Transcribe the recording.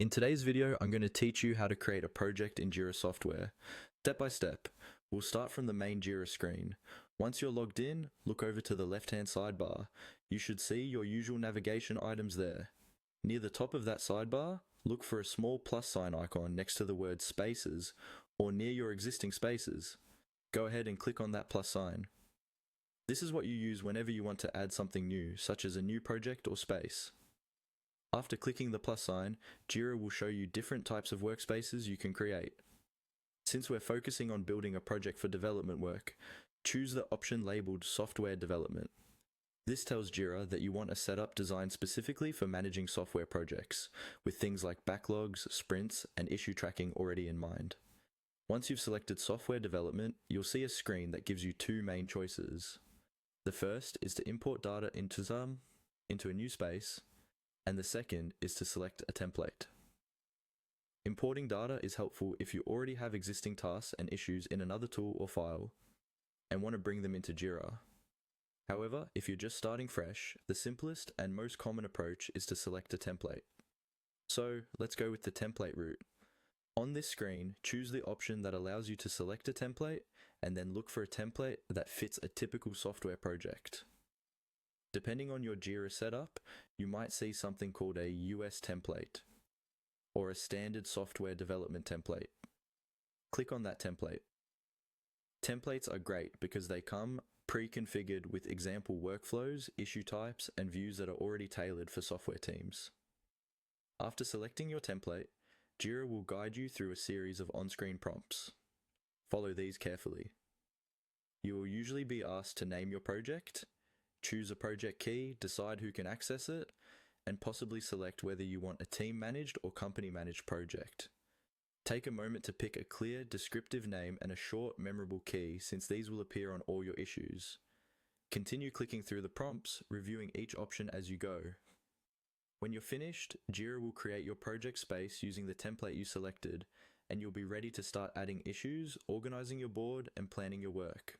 In today's video, I'm going to teach you how to create a project in Jira Software. Step by step, we'll start from the main Jira screen. Once you're logged in, look over to the left-hand sidebar. You should see your usual navigation items there. Near the top of that sidebar, look for a small plus sign icon next to the word Spaces or near your existing spaces. Go ahead and click on that plus sign. This is what you use whenever you want to add something new, such as a new project or space. After clicking the plus sign, Jira will show you different types of workspaces you can create. Since we're focusing on building a project for development work, choose the option labeled Software Development. This tells Jira that you want a setup designed specifically for managing software projects, with things like backlogs, sprints, and issue tracking already in mind. Once you've selected Software Development, you'll see a screen that gives you two main choices. The first is to import data into a new space, and the second is to select a template. Importing data is helpful if you already have existing tasks and issues in another tool or file and want to bring them into Jira. However, if you're just starting fresh, the simplest and most common approach is to select a template. So let's go with the template route. On this screen, choose the option that allows you to select a template and then look for a template that fits a typical software project. Depending on your Jira setup, you might see something called a US template or a standard software development template. Click on that template. Templates are great because they come pre-configured with example workflows, issue types, and views that are already tailored for software teams. After selecting your template, Jira will guide you through a series of on-screen prompts. Follow these carefully. You will usually be asked to name your project, choose a project key, decide who can access it, and possibly select whether you want a team-managed or company-managed project. Take a moment to pick a clear, descriptive name and a short, memorable key, since these will appear on all your issues. Continue clicking through the prompts, reviewing each option as you go. When you're finished, Jira will create your project space using the template you selected, and you'll be ready to start adding issues, organizing your board, and planning your work.